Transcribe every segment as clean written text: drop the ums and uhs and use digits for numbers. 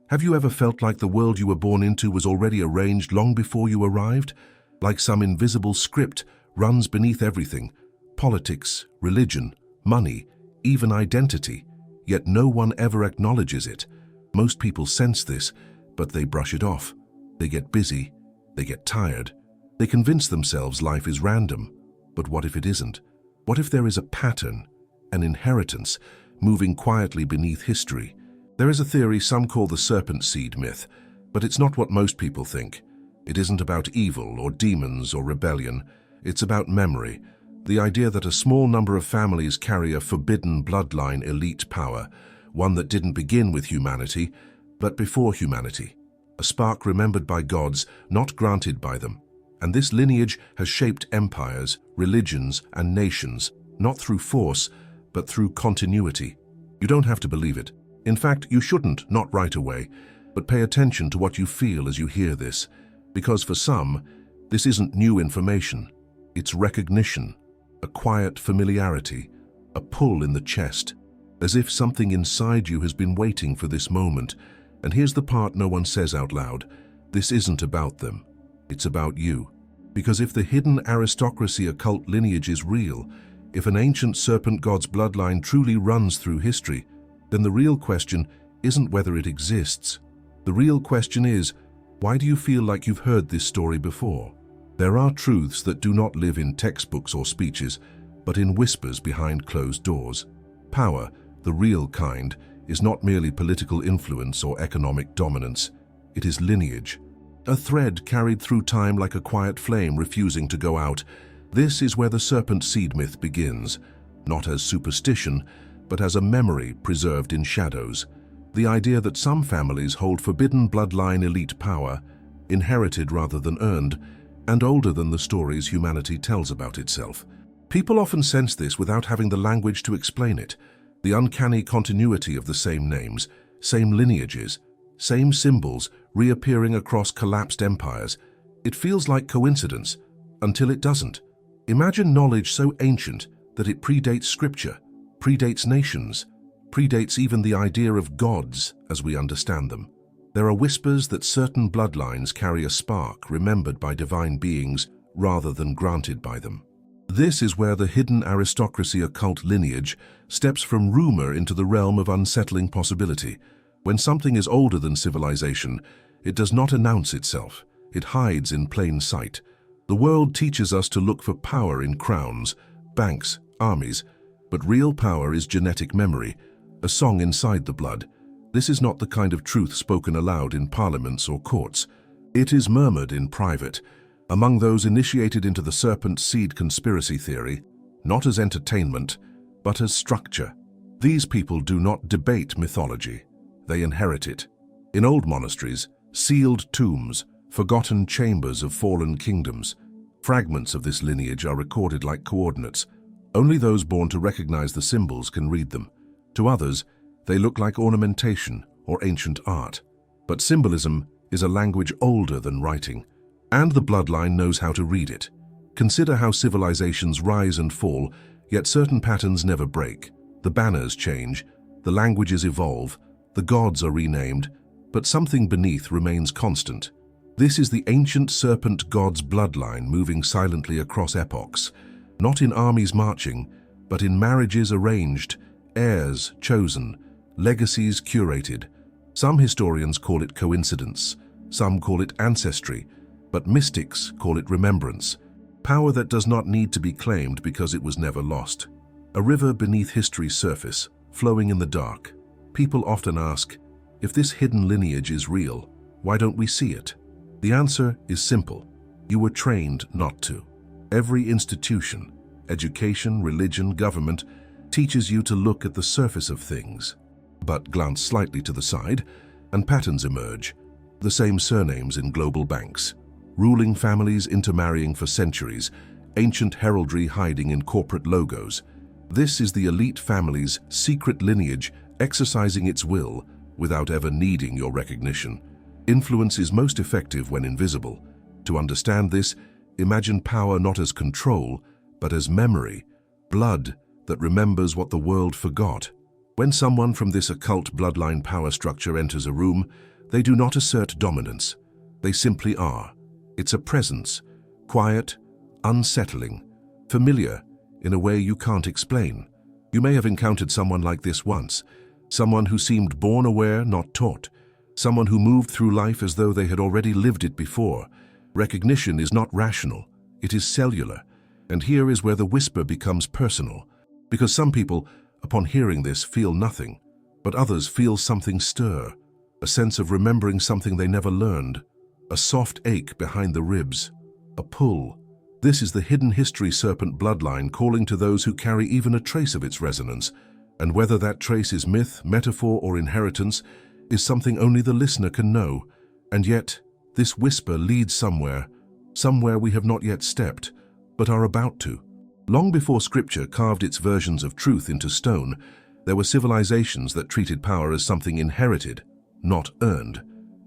Have you ever felt like the world you were born into was already arranged long before you arrived? Like some invisible script runs beneath everything: politics, religion, money, even identity, yet no one ever acknowledges it. Most people sense this, but they brush it off. They get busy, they get tired, they convince themselves life is random. But what if it isn't? What if there is a pattern, an inheritance, moving quietly beneath history? There is a theory some call the serpent seed myth, but it's not what most people think. It isn't about evil or demons or rebellion. It's about memory, the idea that a small number of families carry a forbidden bloodline elite power, one that didn't begin with humanity, but before humanity. A spark remembered by gods, not granted by them. And this lineage has shaped empires, religions, and nations, not through force, but through continuity. You don't have to believe it. In fact, you shouldn't, not right away, but pay attention to what you feel as you hear this, because for some, this isn't new information. It's recognition, a quiet familiarity, a pull in the chest, as if something inside you has been waiting for this moment. And here's the part no one says out loud: this isn't about them, it's about you. Because if the hidden aristocracy occult lineage is real, if an ancient serpent god's bloodline truly runs through history, then the real question isn't whether it exists. The real question is, why do you feel like you've heard this story before? There are truths that do not live in textbooks or speeches, but in whispers behind closed doors. Power, the real kind, is not merely political influence or economic dominance. It is lineage. A thread carried through time like a quiet flame refusing to go out. This is where the serpent seed myth begins, not as superstition, but as a memory preserved in shadows. The idea that some families hold forbidden bloodline elite power, inherited rather than earned, and older than the stories humanity tells about itself. People often sense this without having the language to explain it. The uncanny continuity of the same names, same lineages, same symbols reappearing across collapsed empires. It feels like coincidence, until it doesn't. Imagine knowledge so ancient that it predates scripture, predates nations, predates even the idea of gods as we understand them. There are whispers that certain bloodlines carry a spark remembered by divine beings rather than granted by them. This is where the hidden aristocracy occult lineage steps from rumor into the realm of unsettling possibility. When something is older than civilization, it does not announce itself. It hides in plain sight. The world teaches us to look for power in crowns, banks, armies, but real power is genetic memory, a song inside the blood. This is not the kind of truth spoken aloud in parliaments or courts. It is murmured in private, among those initiated into the serpent seed conspiracy theory, not as entertainment, but as structure. These people do not debate mythology. They inherit it. In old monasteries, sealed tombs, forgotten chambers of fallen kingdoms, fragments of this lineage are recorded like coordinates. Only those born to recognize the symbols can read them. To others, they look like ornamentation or ancient art. But symbolism is a language older than writing, and the bloodline knows how to read it. Consider how civilizations rise and fall, yet certain patterns never break. The banners change, the languages evolve, the gods are renamed, but something beneath remains constant. This is the ancient serpent god's bloodline moving silently across epochs, not in armies marching, but in marriages arranged, heirs chosen, legacies curated. Some historians call it coincidence, some call it ancestry, but mystics call it remembrance, power that does not need to be claimed because it was never lost. A river beneath history's surface, flowing in the dark. People often ask, if this hidden lineage is real, why don't we see it? The answer is simple. You were trained not to. Every institution, education, religion, government, teaches you to look at the surface of things. But glance slightly to the side, and patterns emerge. The same surnames in global banks. Ruling families intermarrying for centuries, ancient heraldry hiding in corporate logos. This is the elite family's secret lineage exercising its will without ever needing your recognition. Influence is most effective when invisible. To understand this, imagine power not as control, but as memory, blood that remembers what the world forgot. When someone from this occult bloodline power structure enters a room, They do not assert dominance. They simply are. It's a presence, quiet, unsettling, familiar in a way you can't explain. You may have encountered someone like this once, someone who seemed born aware, not taught, someone who moved through life as though they had already lived it before. Recognition is not rational, it is cellular, and here is where the whisper becomes personal, because some people, upon hearing this, feel nothing, but others feel something stir, a sense of remembering something they never learned, a soft ache behind the ribs, a pull. This is the hidden history serpent bloodline calling to those who carry even a trace of its resonance, and whether that trace is myth, metaphor, or inheritance is something only the listener can know. And yet, this whisper leads somewhere we have not yet stepped, but are about to. Long before Scripture carved its versions of truth into stone, there were civilizations that treated power as something inherited, not earned.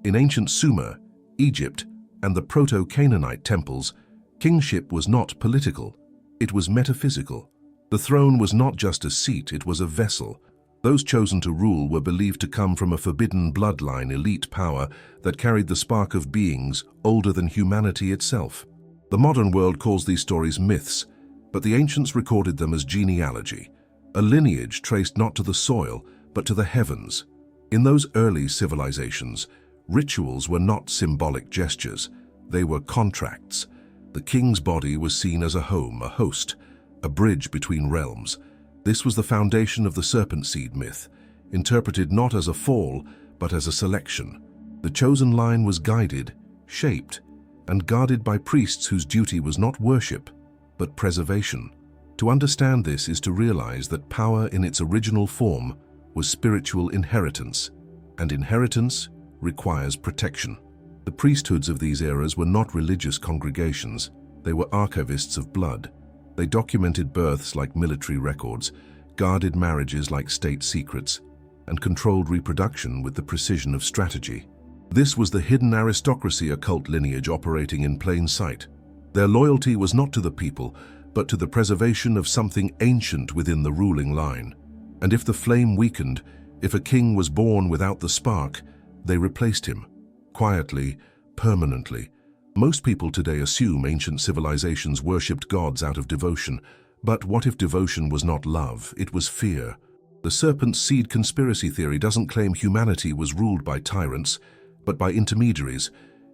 In ancient Sumer, Egypt, and the Proto-Canaanite temples, kingship was not political, it was metaphysical. The throne was not just a seat, it was a vessel. Those chosen to rule were believed to come from a forbidden bloodline, elite power that carried the spark of beings older than humanity itself. The modern world calls these stories myths, but the ancients recorded them as genealogy, a lineage traced not to the soil, but to the heavens. In those early civilizations, rituals were not symbolic gestures, they were contracts. The king's body was seen as a home, a host, a bridge between realms. This was the foundation of the serpent seed myth, interpreted not as a fall, but as a selection. The chosen line was guided, shaped, and guarded by priests whose duty was not worship, but preservation. To understand this is to realize that power in its original form was spiritual inheritance, and inheritance requires protection. The priesthoods of these eras were not religious congregations, they were archivists of blood. They documented births like military records, guarded marriages like state secrets, and controlled reproduction with the precision of strategy. This was the hidden aristocracy occult lineage operating in plain sight. Their loyalty was not to the people, but to the preservation of something ancient within the ruling line. And if the flame weakened, if a king was born without the spark, they replaced him, quietly, permanently. Most people today assume ancient civilizations worshipped gods out of devotion, but what if devotion was not love, it was fear? The serpent seed conspiracy theory doesn't claim humanity was ruled by tyrants, but by intermediaries,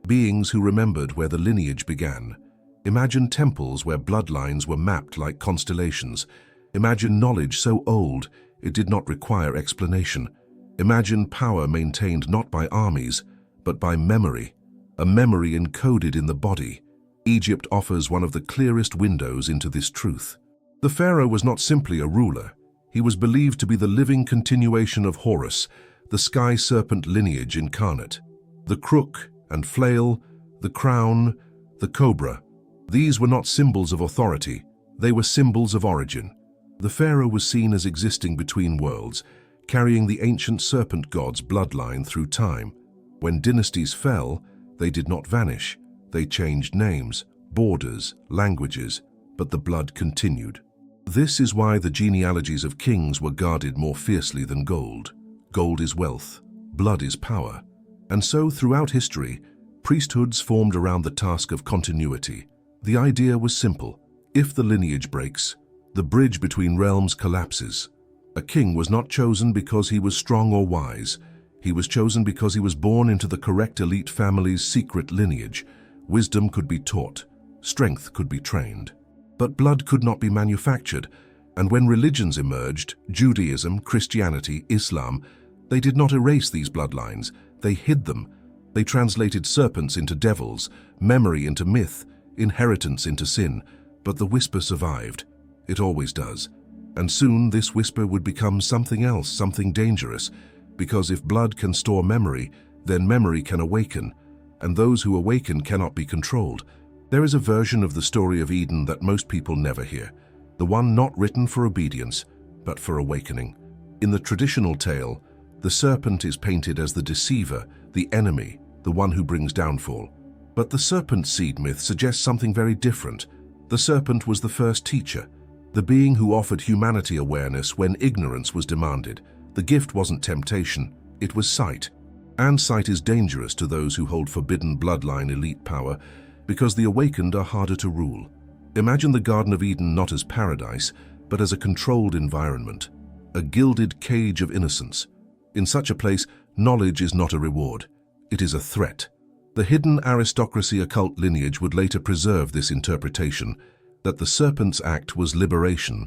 beings who remembered where the lineage began. Imagine temples where bloodlines were mapped like constellations. Imagine knowledge so old it did not require explanation. Imagine power maintained not by armies, but by memory, a memory encoded in the body. Egypt offers one of the clearest windows into this truth. The pharaoh was not simply a ruler. He was believed to be the living continuation of Horus, the sky serpent lineage incarnate. The crook and flail, the crown, the cobra. These were not symbols of authority, they were symbols of origin. The pharaoh was seen as existing between worlds, carrying the ancient serpent god's bloodline through time. When dynasties fell, they did not vanish. They changed names, borders, languages, but the blood continued. This is why the genealogies of kings were guarded more fiercely than gold. Gold is wealth, blood is power. And so, throughout history, priesthoods formed around the task of continuity. The idea was simple. If the lineage breaks, the bridge between realms collapses. A king was not chosen because he was strong or wise. He was chosen because he was born into the correct elite family's secret lineage. Wisdom could be taught, strength could be trained. But blood could not be manufactured, and when religions emerged, Judaism, Christianity, Islam, they did not erase these bloodlines, they hid them. They translated serpents into devils, memory into myth, inheritance into sin, but the whisper survived. It always does. And soon this whisper would become something else, something dangerous, because if blood can store memory, then memory can awaken, and those who awaken cannot be controlled. There is a version of the story of Eden that most people never hear, the one not written for obedience, but for awakening. In the traditional tale, the serpent is painted as the deceiver, the enemy, the one who brings downfall. But the serpent seed myth suggests something very different. The serpent was the first teacher, the being who offered humanity awareness when ignorance was demanded. The gift wasn't temptation, it was sight. And sight is dangerous to those who hold forbidden bloodline elite power because the awakened are harder to rule. Imagine the Garden of Eden not as paradise, but as a controlled environment, a gilded cage of innocence. In such a place, knowledge is not a reward, it is a threat. The hidden aristocracy occult lineage would later preserve this interpretation, that the Serpent's act was liberation,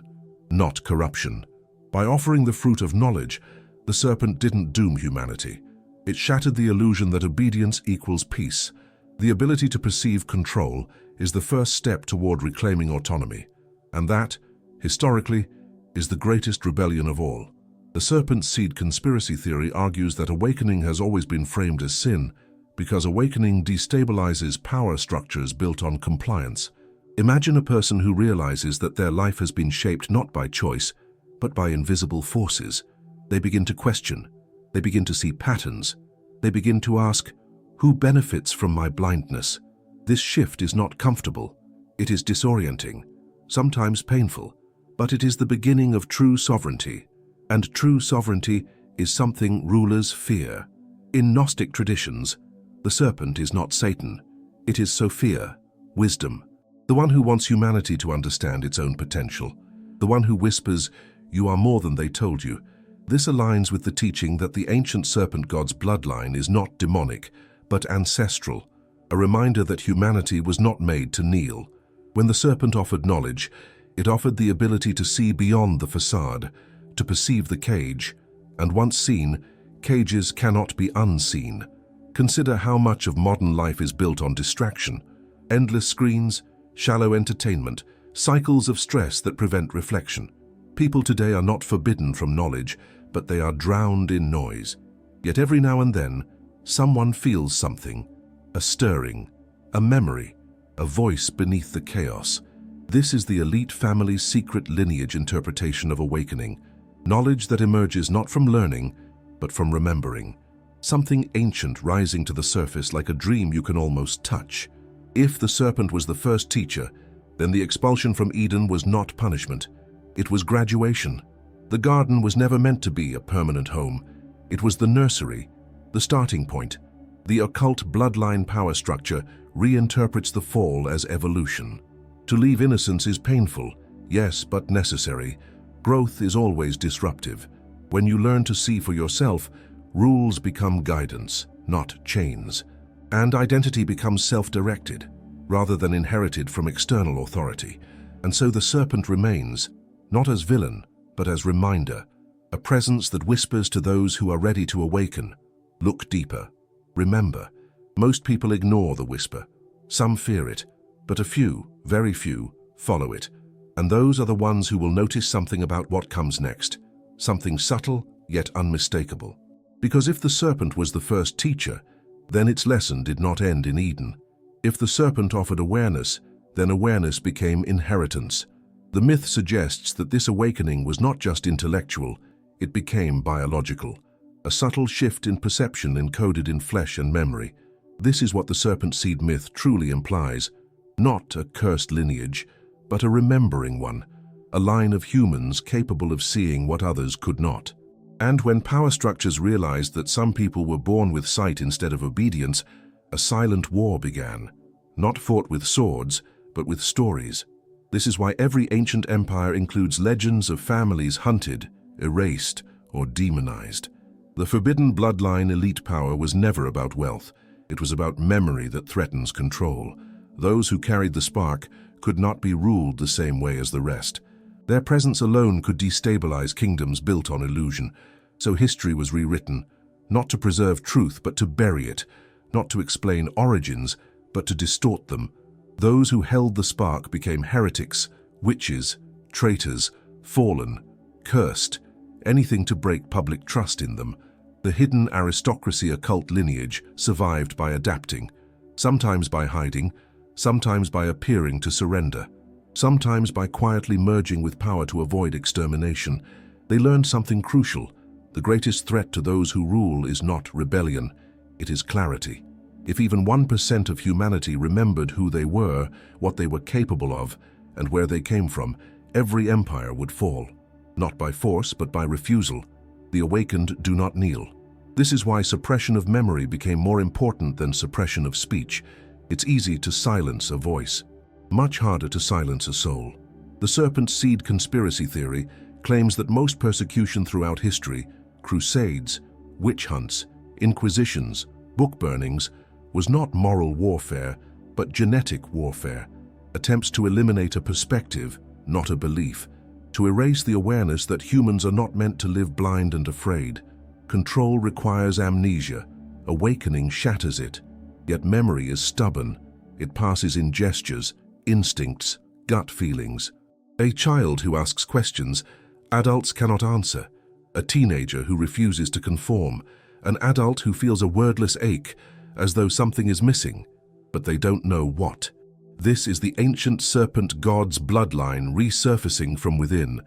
not corruption. By offering the fruit of knowledge, the Serpent didn't doom humanity. It shattered the illusion that obedience equals peace. The ability to perceive control is the first step toward reclaiming autonomy. And that, historically, is the greatest rebellion of all. The Serpent Seed conspiracy theory argues that awakening has always been framed as sin, because awakening destabilizes power structures built on compliance. Imagine a person who realizes that their life has been shaped not by choice, but by invisible forces. They begin to question. They begin to see patterns. They begin to ask, who benefits from my blindness? This shift is not comfortable. It is disorienting, sometimes painful, but it is the beginning of true sovereignty. And true sovereignty is something rulers fear. In Gnostic traditions, the serpent is not Satan. It is Sophia, wisdom, the one who wants humanity to understand its own potential, the one who whispers, "You are more than they told you." This aligns with the teaching that the ancient serpent god's bloodline is not demonic, but ancestral, a reminder that humanity was not made to kneel. When the serpent offered knowledge, it offered the ability to see beyond the facade, to perceive the cage, and once seen, cages cannot be unseen. Consider how much of modern life is built on distraction. Endless screens, shallow entertainment, cycles of stress that prevent reflection. People today are not forbidden from knowledge, but they are drowned in noise. Yet every now and then, someone feels something, a stirring, a memory, a voice beneath the chaos. This is the elite family's secret lineage interpretation of awakening, knowledge that emerges not from learning, but from remembering. Something ancient rising to the surface like a dream you can almost touch. If the serpent was the first teacher, then the expulsion from Eden was not punishment. It was graduation. The garden was never meant to be a permanent home. It was the nursery, the starting point. The occult bloodline power structure reinterprets the fall as evolution. To leave innocence is painful, yes, but necessary. Growth is always disruptive. When you learn to see for yourself, rules become guidance, not chains. And identity becomes self-directed, rather than inherited from external authority. And so the serpent remains, not as villain, but as reminder, a presence that whispers to those who are ready to awaken. Look deeper. Remember, most people ignore the whisper. Some fear it, but a few, very few, follow it. And those are the ones who will notice something about what comes next, something subtle yet unmistakable. Because if the serpent was the first teacher, then its lesson did not end in Eden. If the serpent offered awareness, then awareness became inheritance. The myth suggests that this awakening was not just intellectual, it became biological. A subtle shift in perception encoded in flesh and memory. This is what the serpent seed myth truly implies. Not a cursed lineage, but a remembering one. A line of humans capable of seeing what others could not. And when power structures realized that some people were born with sight instead of obedience, a silent war began. Not fought with swords, but with stories. This is why every ancient empire includes legends of families hunted, erased, or demonized. The forbidden bloodline elite power was never about wealth. It was about memory that threatens control. Those who carried the spark could not be ruled the same way as the rest. Their presence alone could destabilize kingdoms built on illusion. So history was rewritten, not to preserve truth, but to bury it, not to explain origins, but to distort them. Those who held the spark became heretics, witches, traitors, fallen, cursed, anything to break public trust in them. The hidden aristocracy occult lineage survived by adapting, sometimes by hiding, sometimes by appearing to surrender, sometimes by quietly merging with power to avoid extermination. They learned something crucial. The greatest threat to those who rule is not rebellion, it is clarity. If even 1% of humanity remembered who they were, what they were capable of, and where they came from, every empire would fall. Not by force, but by refusal. The awakened do not kneel. This is why suppression of memory became more important than suppression of speech. It's easy to silence a voice, much harder to silence a soul. The serpent seed conspiracy theory claims that most persecution throughout history, crusades, witch hunts, inquisitions, book burnings, was not moral warfare, but genetic warfare, attempts to eliminate a perspective, not a belief, to erase the awareness that humans are not meant to live blind and afraid. Control requires amnesia, awakening shatters it, yet memory is stubborn. It passes in gestures, instincts, gut feelings. A child who asks questions, adults cannot answer. A teenager who refuses to conform, an adult who feels a wordless ache, as though something is missing, but they don't know what. This is the ancient serpent god's bloodline resurfacing from within,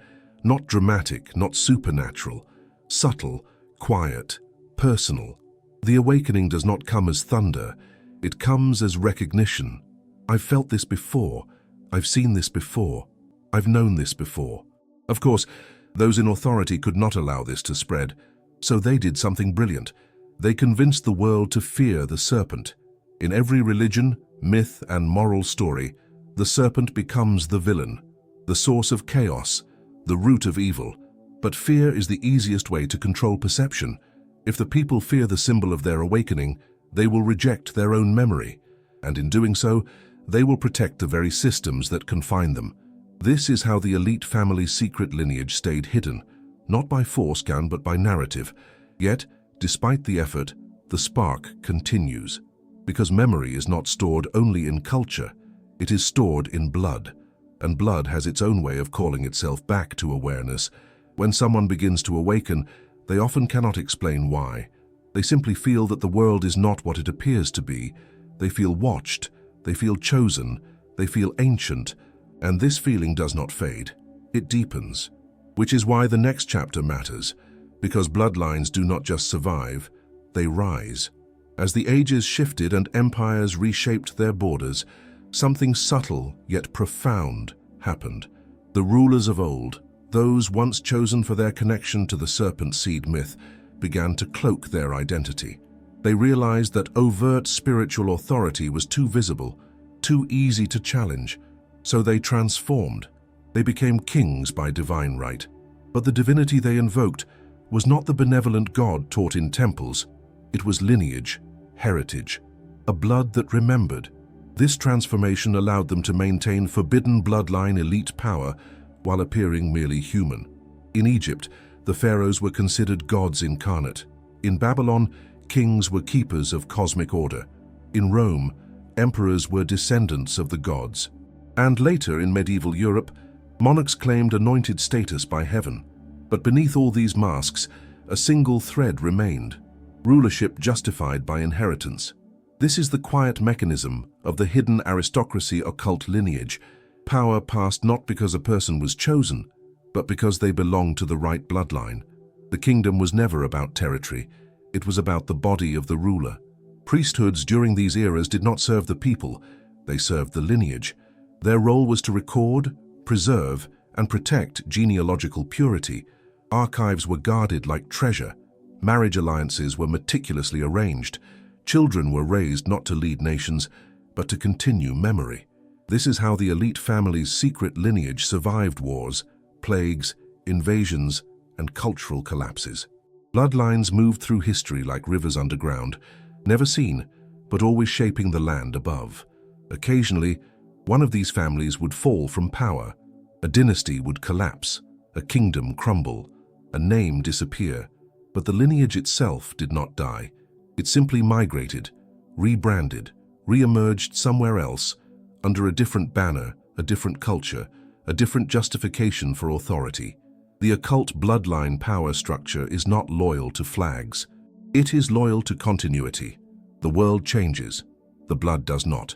not dramatic, not supernatural, subtle, quiet, personal. The awakening does not come as thunder, it comes as recognition. I've felt this before, I've seen this before, I've known this before. Of course, those in authority could not allow this to spread, so they did something brilliant. They convinced the world to fear the serpent. In every religion, myth, and moral story, the serpent becomes the villain, the source of chaos, the root of evil. But fear is the easiest way to control perception. If the people fear the symbol of their awakening, they will reject their own memory, and in doing so, they will protect the very systems that confine them. This is how the elite family's secret lineage stayed hidden, not by force gun but by narrative. Yet, despite the effort, the spark continues. Because memory is not stored only in culture, it is stored in blood, and blood has its own way of calling itself back to awareness. When someone begins to awaken, they often cannot explain why. They simply feel that the world is not what it appears to be. They feel watched, they feel chosen, they feel ancient, and this feeling does not fade. It deepens, which is why the next chapter matters, because bloodlines do not just survive, they rise. As the ages shifted and empires reshaped their borders, something subtle yet profound happened. The rulers of old, those once chosen for their connection to the serpent seed myth, began to cloak their identity. They realized that overt spiritual authority was too visible, too easy to challenge, so they transformed. They became kings by divine right. But the divinity they invoked was not the benevolent God taught in temples. It was lineage, heritage, a blood that remembered. This transformation allowed them to maintain forbidden bloodline elite power while appearing merely human. In Egypt, the pharaohs were considered gods incarnate. In Babylon, kings were keepers of cosmic order. In Rome, emperors were descendants of the gods. And later, in medieval Europe, monarchs claimed anointed status by heaven. But beneath all these masks, a single thread remained: rulership justified by inheritance. This is the quiet mechanism of the hidden aristocracy occult lineage, power passed not because a person was chosen, but because they belonged to the right bloodline. The kingdom was never about territory, it was about the body of the ruler. Priesthoods during these eras did not serve the people, they served the lineage. Their role was to record, preserve, and protect genealogical purity. Archives were guarded like treasure. Marriage alliances were meticulously arranged. Children were raised not to lead nations, but to continue memory. This is how the elite family's secret lineage survived wars, plagues, invasions, and cultural collapses. Bloodlines moved through history like rivers underground, never seen, but always shaping the land above. Occasionally, one of these families would fall from power. A dynasty would collapse, a kingdom crumble, a name disappear. But the lineage itself did not die. It simply migrated, rebranded, re-emerged somewhere else, under a different banner, a different culture, a different justification for authority. The occult bloodline power structure is not loyal to flags. It is loyal to continuity. The world changes, the blood does not.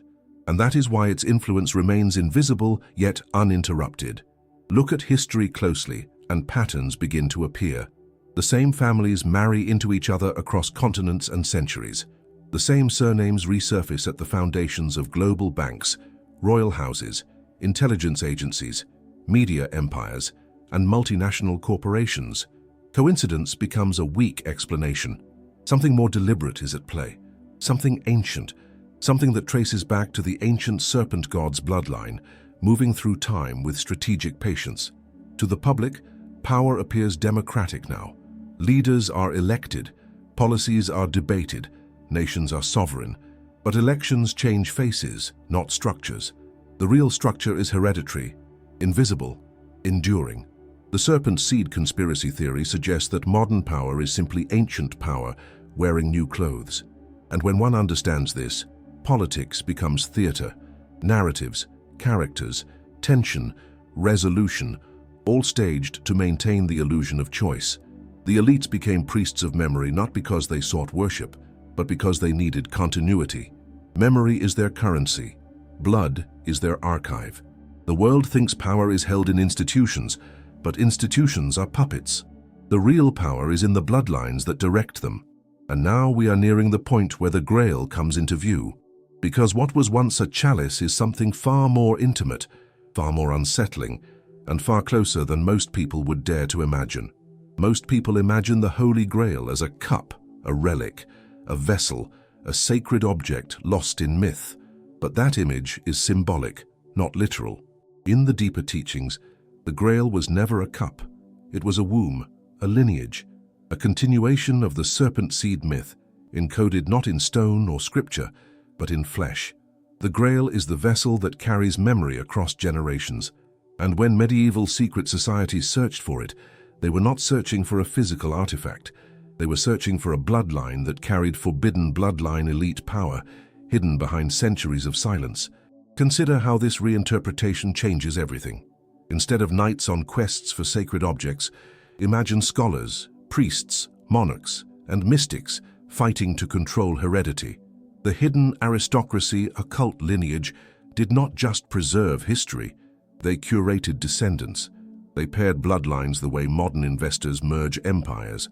And that is why its influence remains invisible yet uninterrupted. Look at history closely, and patterns begin to appear. The same families marry into each other across continents and centuries. The same surnames resurface at the foundations of global banks, royal houses, intelligence agencies, media empires, and multinational corporations. Coincidence becomes a weak explanation. Something more deliberate is at play, something ancient, something that traces back to the ancient serpent god's bloodline, moving through time with strategic patience. To the public, power appears democratic now. Leaders are elected, policies are debated, nations are sovereign, but elections change faces, not structures. The real structure is hereditary, invisible, enduring. The serpent seed conspiracy theory suggests that modern power is simply ancient power wearing new clothes. And when one understands this, politics becomes theater, narratives, characters, tension, resolution, all staged to maintain the illusion of choice. The elites became priests of memory not because they sought worship, but because they needed continuity. Memory is their currency. Blood is their archive. The world thinks power is held in institutions, but institutions are puppets. The real power is in the bloodlines that direct them. And now we are nearing the point where the Grail comes into view. Because what was once a chalice is something far more intimate, far more unsettling, and far closer than most people would dare to imagine. Most people imagine the Holy Grail as a cup, a relic, a vessel, a sacred object lost in myth. But that image is symbolic, not literal. In the deeper teachings, the Grail was never a cup. It was a womb, a lineage, a continuation of the serpent seed myth, encoded not in stone or scripture, but in flesh. The Grail is the vessel that carries memory across generations. And when medieval secret societies searched for it, they were not searching for a physical artifact. They were searching for a bloodline that carried forbidden bloodline elite power, hidden behind centuries of silence. Consider how this reinterpretation changes everything. Instead of knights on quests for sacred objects, imagine scholars, priests, monarchs, and mystics fighting to control heredity. The hidden aristocracy, occult lineage, did not just preserve history, they curated descendants. They paired bloodlines the way modern investors merge empires.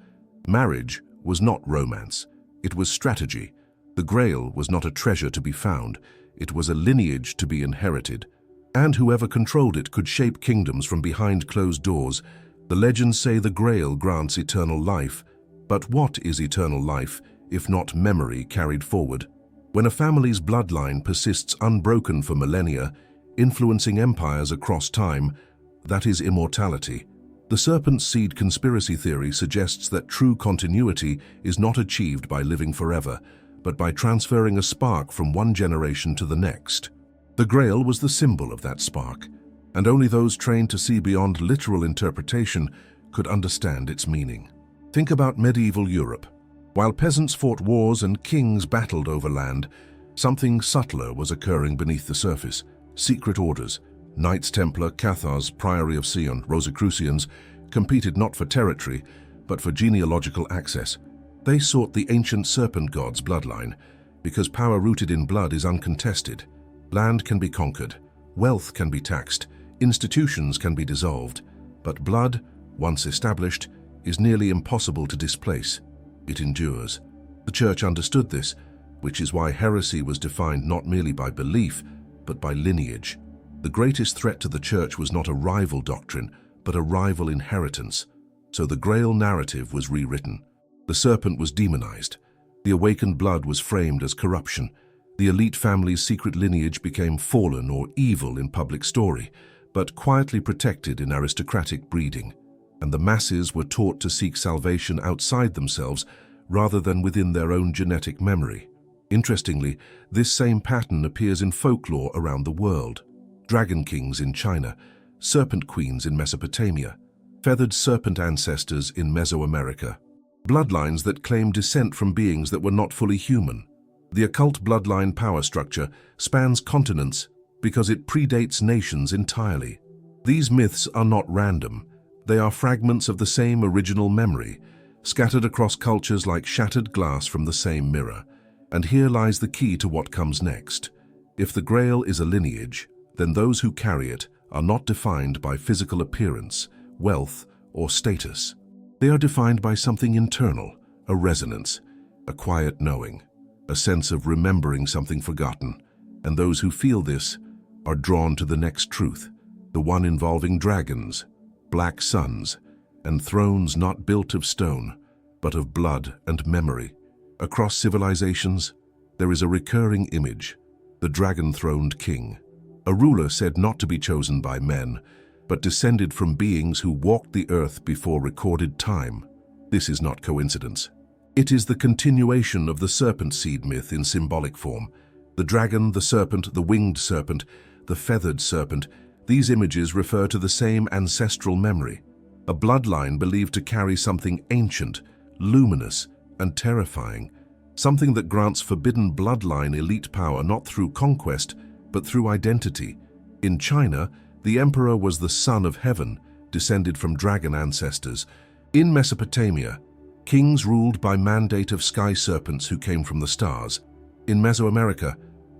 Marriage was not romance, it was strategy. The Grail was not a treasure to be found, it was a lineage to be inherited. And whoever controlled it could shape kingdoms from behind closed doors. The legends say the Grail grants eternal life. But what is eternal life, if not memory carried forward? When a family's bloodline persists unbroken for millennia, influencing empires across time, that is immortality. The serpent seed conspiracy theory suggests that true continuity is not achieved by living forever, but by transferring a spark from one generation to the next. The Grail was the symbol of that spark, and only those trained to see beyond literal interpretation could understand its meaning. Think about medieval Europe. While peasants fought wars and kings battled over land, something subtler was occurring beneath the surface. Secret orders, Knights Templar, Cathars, Priory of Sion, Rosicrucians, competed not for territory, but for genealogical access. They sought the ancient serpent god's bloodline, because power rooted in blood is uncontested. Land can be conquered, wealth can be taxed, institutions can be dissolved, but blood, once established, is nearly impossible to displace. It endures. The Church understood this, which is why heresy was defined not merely by belief, but by lineage. The greatest threat to the Church was not a rival doctrine, but a rival inheritance. So the Grail narrative was rewritten. The serpent was demonized. The awakened blood was framed as corruption. The elite family's secret lineage became fallen or evil in public story, but quietly protected in aristocratic breeding. And the masses were taught to seek salvation outside themselves rather than within their own genetic memory. Interestingly, this same pattern appears in folklore around the world. Dragon kings in China, serpent queens in Mesopotamia, feathered serpent ancestors in Mesoamerica. Bloodlines that claim descent from beings that were not fully human. The occult bloodline power structure spans continents because it predates nations entirely. These myths are not random. They are fragments of the same original memory, scattered across cultures like shattered glass from the same mirror. And here lies the key to what comes next. If the Grail is a lineage, then those who carry it are not defined by physical appearance, wealth, or status. They are defined by something internal, a resonance, a quiet knowing, a sense of remembering something forgotten. And those who feel this are drawn to the next truth, the one involving dragons, black suns, and thrones not built of stone, but of blood and memory. Across civilizations, there is a recurring image, the dragon-throned king, a ruler said not to be chosen by men, but descended from beings who walked the earth before recorded time. This is not coincidence. It is the continuation of the serpent seed myth in symbolic form. The dragon, the serpent, the winged serpent, the feathered serpent, these images refer to the same ancestral memory, a bloodline believed to carry something ancient, luminous, and terrifying, something that grants forbidden bloodline elite power not through conquest, but through identity. In China, the emperor was the son of heaven, descended from dragon ancestors. In Mesopotamia, kings ruled by mandate of sky serpents who came from the stars. In Mesoamerica,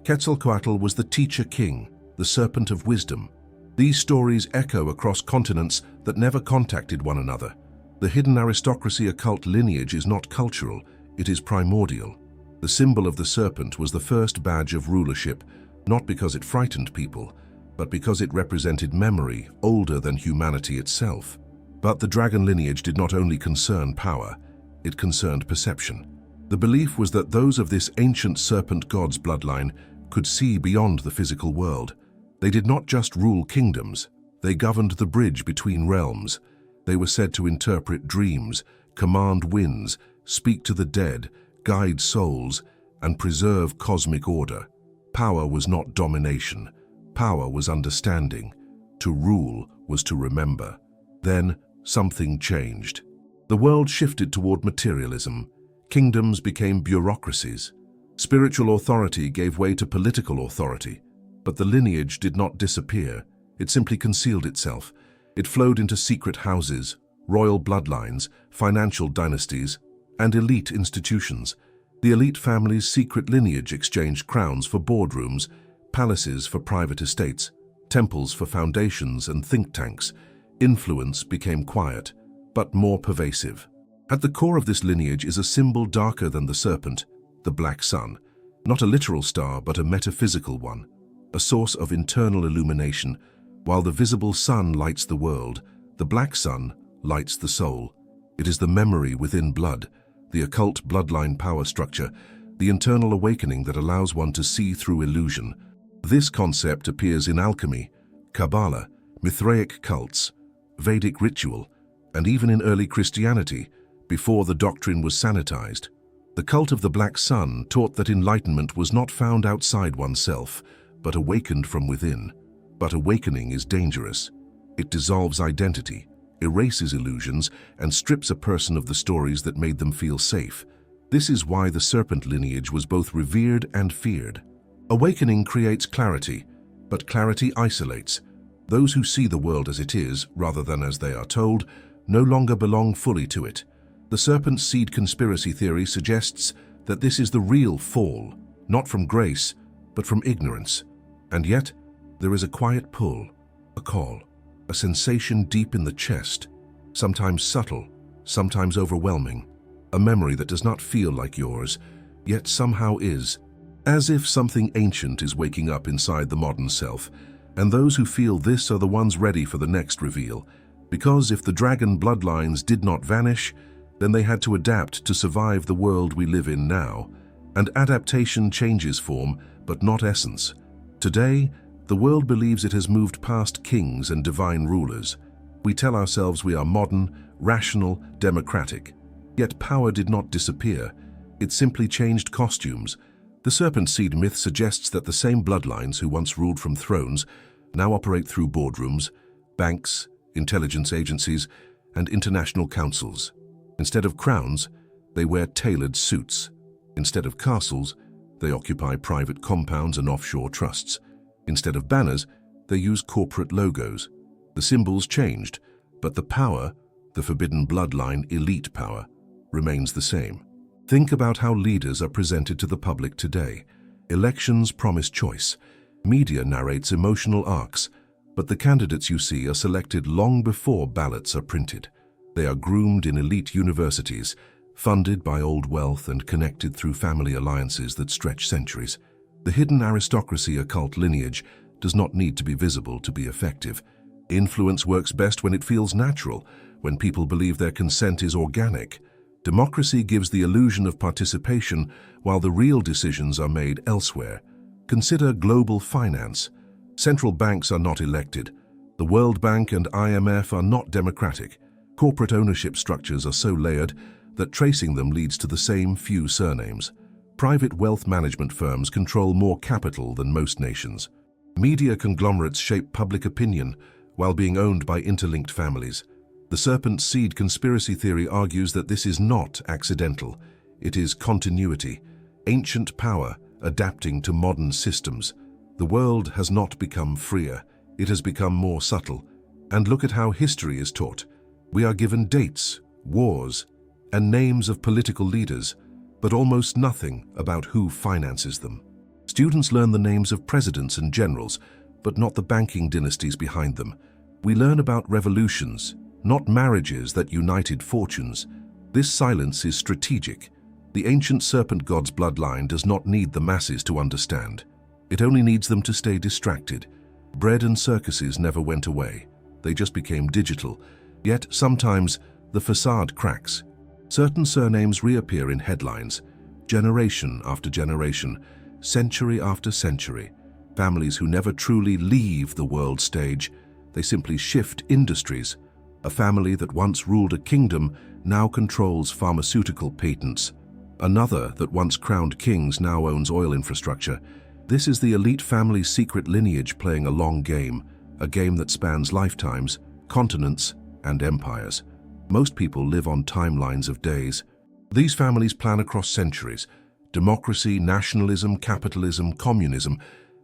Quetzalcoatl was the teacher king, the serpent of wisdom. These stories echo across continents that never contacted one another. The hidden aristocracy occult lineage is not cultural, it is primordial. The symbol of the serpent was the first badge of rulership, not because it frightened people, but because it represented memory older than humanity itself. But the dragon lineage did not only concern power, it concerned perception. The belief was that those of this ancient serpent god's bloodline could see beyond the physical world. They did not just rule kingdoms, they governed the bridge between realms. They were said to interpret dreams, command winds, speak to the dead, guide souls, and preserve cosmic order. Power was not domination. Power was understanding. To rule was to remember. Then something changed. The world shifted toward materialism. Kingdoms became bureaucracies. Spiritual authority gave way to political authority. But the lineage did not disappear. It simply concealed itself. It flowed into secret houses, royal bloodlines, financial dynasties, and elite institutions. The elite family's secret lineage exchanged crowns for boardrooms, palaces for private estates, temples for foundations and think tanks. Influence became quiet, but more pervasive. At the core of this lineage is a symbol darker than the serpent, the black sun. Not a literal star, but a metaphysical one, a source of internal illumination. While the visible sun lights the world, the black sun lights the soul. It is the memory within blood, the occult bloodline power structure, the internal awakening that allows one to see through illusion. This concept appears in alchemy, Kabbalah, Mithraic cults, Vedic ritual, and even in early Christianity, before the doctrine was sanitized. The cult of the Black Sun taught that enlightenment was not found outside oneself, but awakened from within. But awakening is dangerous. It dissolves identity, erases illusions, and strips a person of the stories that made them feel safe. This is why the serpent lineage was both revered and feared. Awakening creates clarity, but clarity isolates. Those who see the world as it is, rather than as they are told, no longer belong fully to it. The serpent seed conspiracy theory suggests that this is the real fall, not from grace, but from ignorance. And yet, there is a quiet pull, a call, a sensation deep in the chest, sometimes subtle, sometimes overwhelming, a memory that does not feel like yours, yet somehow is, as if something ancient is waking up inside the modern self, and those who feel this are the ones ready for the next reveal, because if the dragon bloodlines did not vanish, then they had to adapt to survive the world we live in now, and adaptation changes form, but not essence. Today, the world believes it has moved past kings and divine rulers. We tell ourselves we are modern, rational, democratic. Yet power did not disappear. It simply changed costumes. The serpent seed myth suggests that the same bloodlines who once ruled from thrones now operate through boardrooms, banks, intelligence agencies, and international councils. Instead of crowns, they wear tailored suits. Instead of castles, they occupy private compounds and offshore trusts. Instead of banners, they use corporate logos. The symbols changed, but the power, the forbidden bloodline elite power, remains the same. Think about how leaders are presented to the public today. Elections promise choice. Media narrates emotional arcs, but the candidates you see are selected long before ballots are printed. They are groomed in elite universities, funded by old wealth and connected through family alliances that stretch centuries. The hidden aristocracy occult lineage does not need to be visible to be effective. Influence works best when it feels natural, when people believe their consent is organic. Democracy gives the illusion of participation while the real decisions are made elsewhere. Consider global finance. Central banks are not elected. The World Bank and IMF are not democratic. Corporate ownership structures are so layered that tracing them leads to the same few surnames. Private wealth management firms control more capital than most nations. Media conglomerates shape public opinion while being owned by interlinked families. The Serpent seed conspiracy theory argues that this is not accidental. It is continuity, ancient power adapting to modern systems. The world has not become freer. It has become more subtle. And look at how history is taught. We are given dates, wars, and names of political leaders, but almost nothing about who finances them. Students learn the names of presidents and generals, but not the banking dynasties behind them. We learn about revolutions, not marriages that united fortunes. This silence is strategic. The ancient serpent god's bloodline does not need the masses to understand. It only needs them to stay distracted. Bread and circuses never went away. They just became digital. Yet sometimes the facade cracks. Certain surnames reappear in headlines, generation after generation, century after century. Families who never truly leave the world stage, they simply shift industries. A family that once ruled a kingdom now controls pharmaceutical patents. Another that once crowned kings now owns oil infrastructure. This is the elite family's secret lineage playing a long game, a game that spans lifetimes, continents, and empires. Most people live on timelines of days. These families plan across centuries. Democracy, nationalism, capitalism, communism.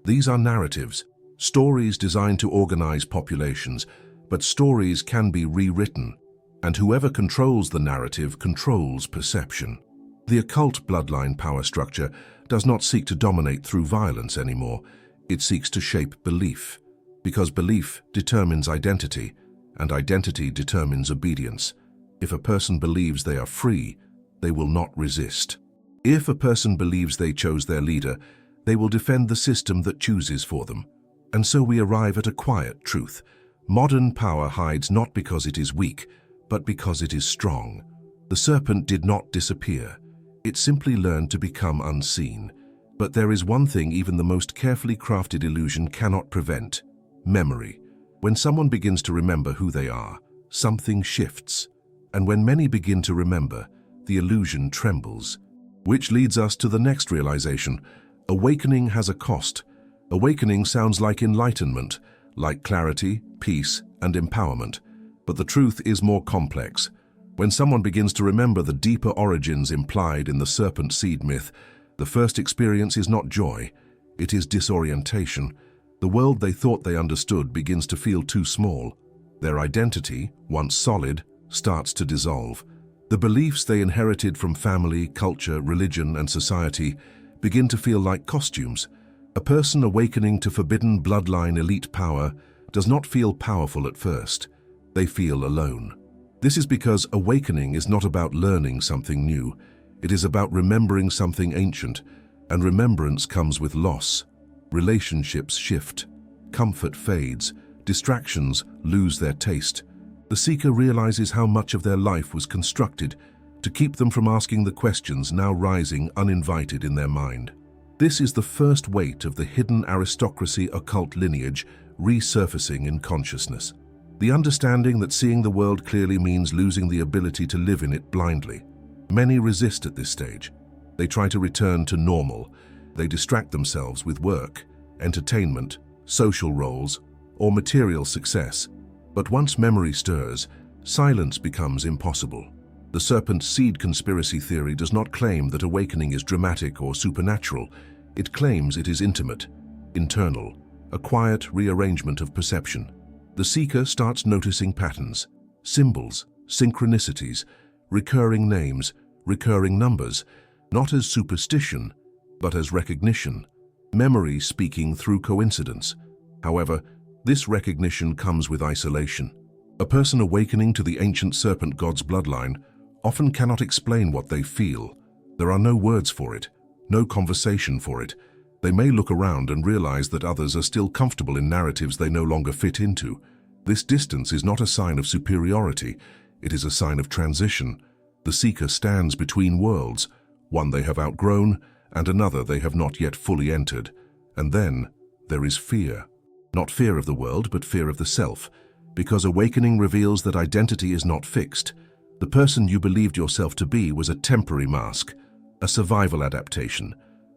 These are narratives, stories designed to organize populations, but stories can be rewritten, and whoever controls the narrative controls perception. The occult bloodline power structure does not seek to dominate through violence anymore. It seeks to shape belief, because belief determines identity, and identity determines obedience. If a person believes they are free, they will not resist. If a person believes they chose their leader, they will defend the system that chooses for them. And so we arrive at a quiet truth. Modern power hides not because it is weak, but because it is strong. The serpent did not disappear. It simply learned to become unseen. But there is one thing even the most carefully crafted illusion cannot prevent: memory. When someone begins to remember who they are, something shifts. And when many begin to remember, the illusion trembles. Which leads us to the next realization. Awakening has a cost. Awakening sounds like enlightenment, like clarity, peace, and empowerment. But the truth is more complex. When someone begins to remember the deeper origins implied in the serpent seed myth, the first experience is not joy, it is disorientation. The world they thought they understood begins to feel too small. Their identity, once solid, starts to dissolve. The beliefs they inherited from family, culture, religion, and society begin to feel like costumes. A person awakening to forbidden bloodline elite power does not feel powerful at first. They feel alone. This is because awakening is not about learning something new. It is about remembering something ancient, and remembrance comes with loss. Relationships shift, comfort fades, distractions lose their taste. The seeker realizes how much of their life was constructed to keep them from asking the questions now rising uninvited in their mind. This is the first weight of the hidden aristocracy occult lineage resurfacing in consciousness. The understanding that seeing the world clearly means losing the ability to live in it blindly. Many resist at this stage. They try to return to normal. They distract themselves with work, entertainment, social roles, or material success. But once memory stirs, silence becomes impossible. The serpent seed conspiracy theory does not claim that awakening is dramatic or supernatural. It claims it is intimate, internal, a quiet rearrangement of perception. The seeker starts noticing patterns, symbols, synchronicities, recurring names, recurring numbers, not as superstition, but as recognition, memory speaking through coincidence. However, this recognition comes with isolation. A person awakening to the ancient serpent god's bloodline often cannot explain what they feel. There are no words for it, no conversation for it. They may look around and realize that others are still comfortable in narratives they no longer fit into. This distance is not a sign of superiority, it is a sign of transition. The seeker stands between worlds, one they have outgrown and another they have not yet fully entered. And then there is fear. Not fear of the world, but fear of the self, because awakening reveals that identity is not fixed. The person you believed yourself to be was a temporary mask, a survival adaptation.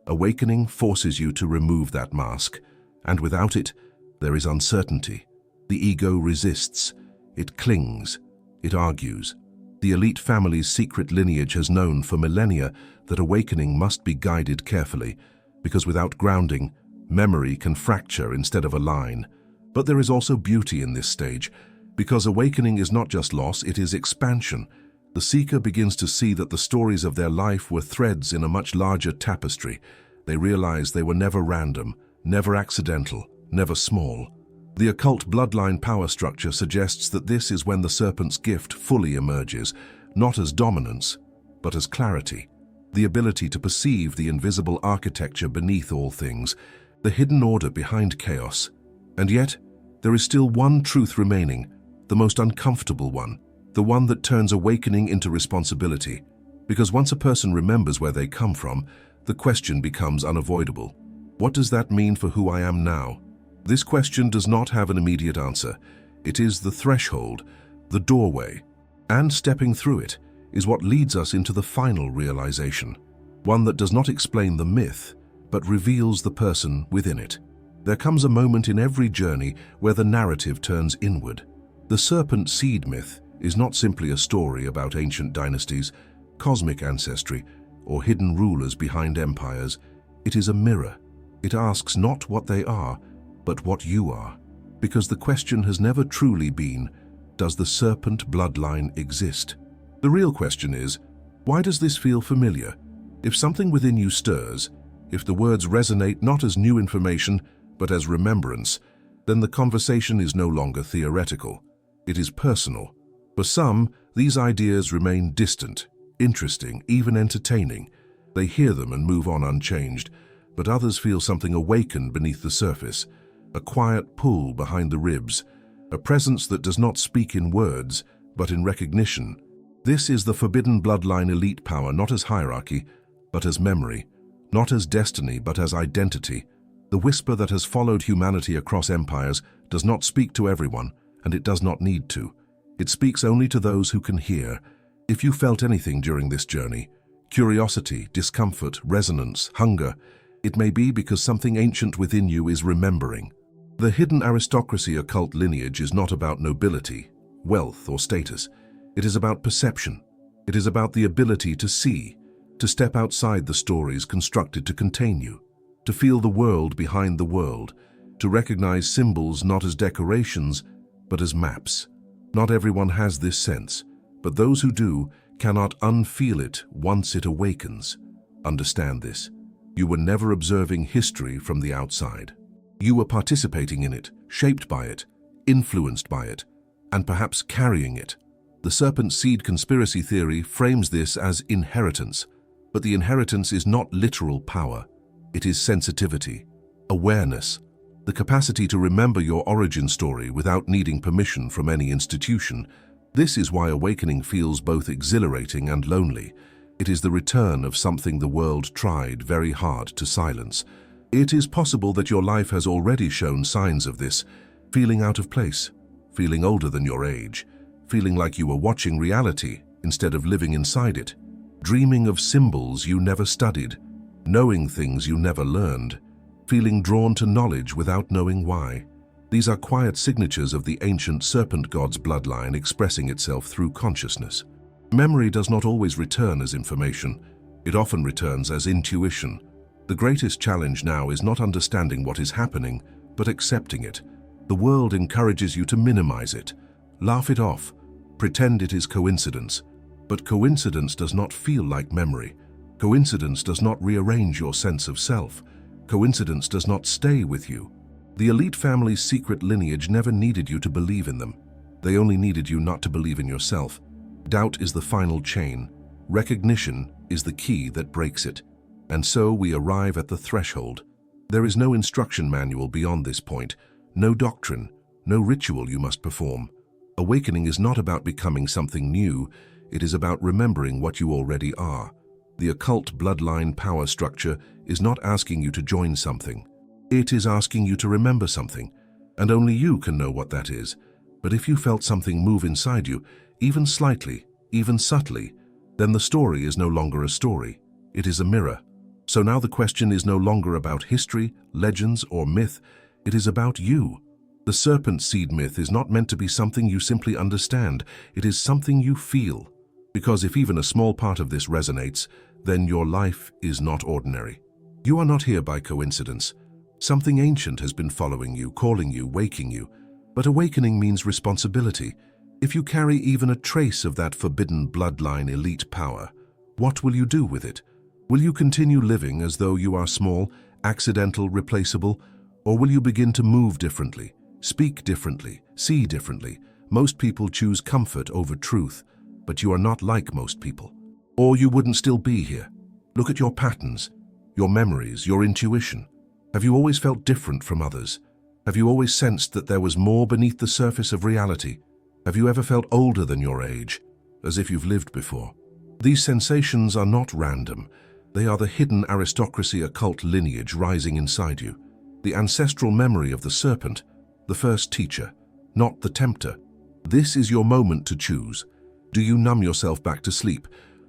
Awakening forces you to remove that mask, and without it, there is uncertainty. The ego resists, it clings, it argues. The elite family's secret lineage has known for millennia that awakening must be guided carefully, because without grounding, memory can fracture instead of align. But there is also beauty in this stage, because awakening is not just loss, it is expansion. The seeker begins to see that the stories of their life were threads in a much larger tapestry. They realize they were never random, never accidental, never small. The occult bloodline power structure suggests that this is when the serpent's gift fully emerges, not as dominance, but as clarity. The ability to perceive the invisible architecture beneath all things, the hidden order behind chaos. And yet, there is still one truth remaining, the most uncomfortable one, the one that turns awakening into responsibility. Because once a person remembers where they come from, the question becomes unavoidable. What does that mean for who I am now? This question does not have an immediate answer. It is the threshold, the doorway, and stepping through it is what leads us into the final realization, one that does not explain the myth, but reveals the person within it. There comes a moment in every journey where the narrative turns inward. The serpent seed myth is not simply a story about ancient dynasties, cosmic ancestry, or hidden rulers behind empires. It is a mirror. It asks not what they are, but what you are. Because the question has never truly been, does the serpent bloodline exist? The real question is, why does this feel familiar? If something within you stirs, if the words resonate not as new information, but as remembrance, then the conversation is no longer theoretical. It is personal. For some, these ideas remain distant, interesting, even entertaining. They hear them and move on unchanged, but others feel something awaken beneath the surface, a quiet pull behind the ribs, a presence that does not speak in words, but in recognition. This is the forbidden bloodline elite power, not as hierarchy, but as memory, not as destiny, but as identity. The whisper that has followed humanity across empires does not speak to everyone, and it does not need to. It speaks only to those who can hear. If you felt anything during this journey, curiosity, discomfort, resonance, hunger, it may be because something ancient within you is remembering. The hidden aristocracy occult lineage is not about nobility, wealth, or status. It is about perception. It is about the ability to see, to step outside the stories constructed to contain you, to feel the world behind the world, to recognize symbols not as decorations, but as maps. Not everyone has this sense, but those who do cannot unfeel it once it awakens. Understand this. You were never observing history from the outside. You were participating in it, shaped by it, influenced by it, and perhaps carrying it. The serpent seed conspiracy theory frames this as inheritance, but the inheritance is not literal power. It is sensitivity, awareness, the capacity to remember your origin story without needing permission from any institution. This is why awakening feels both exhilarating and lonely. It is the return of something the world tried very hard to silence. It is possible that your life has already shown signs of this, feeling out of place, feeling older than your age, feeling like you were watching reality instead of living inside it, dreaming of symbols you never studied, knowing things you never learned, feeling drawn to knowledge without knowing why. These are quiet signatures of the ancient serpent god's bloodline expressing itself through consciousness. Memory does not always return as information. It often returns as intuition. The greatest challenge now is not understanding what is happening, but accepting it. The world encourages you to minimize it, laugh it off, pretend it is coincidence. But coincidence does not feel like memory. Coincidence does not rearrange your sense of self. Coincidence does not stay with you. The elite family's secret lineage never needed you to believe in them. They only needed you not to believe in yourself. Doubt is the final chain. Recognition is the key that breaks it. And so we arrive at the threshold. There is no instruction manual beyond this point, no doctrine, no ritual you must perform. Awakening is not about becoming something new. It is about remembering what you already are. The occult bloodline power structure is not asking you to join something. It is asking you to remember something, and only you can know what that is. But if you felt something move inside you, even slightly, even subtly, then the story is no longer a story. It is a mirror. So now the question is no longer about history, legends, or myth. It is about you. The serpent seed myth is not meant to be something you simply understand. It is something you feel. Because if even a small part of this resonates, then your life is not ordinary. You are not here by coincidence. Something ancient has been following you, calling you, waking you. But awakening means responsibility. If you carry even a trace of that forbidden bloodline elite power, what will you do with it? Will you continue living as though you are small, accidental, replaceable? Or will you begin to move differently, speak differently, see differently? Most people choose comfort over truth, but you are not like most people. Or you wouldn't still be here. Look at your patterns, your memories, your intuition. Have you always felt different from others? Have you always sensed that there was more beneath the surface of reality? Have you ever felt older than your age, as if you've lived before? These sensations are not random. They are the hidden aristocracy occult lineage rising inside you. The ancestral memory of the serpent, the first teacher, not the tempter. This is your moment to choose. Do you numb yourself back to sleep,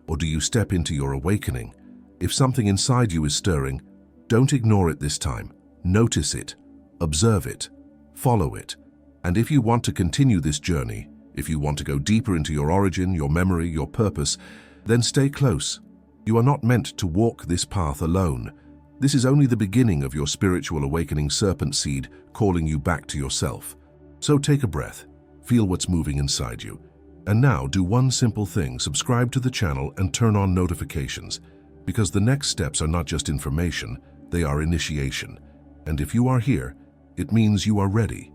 or do you step into your awakening? If something inside you is stirring, don't ignore it this time. Notice it, observe it, follow it. And if you want to continue this journey, if you want to go deeper into your origin, your memory, your purpose, then stay close. You are not meant to walk this path alone. This is only the beginning of your spiritual awakening serpent seed calling you back to yourself. So take a breath, feel what's moving inside you. And now do one simple thing: subscribe to the channel and turn on notifications, because the next steps are not just information, they are initiation. And if you are here, it means you are ready.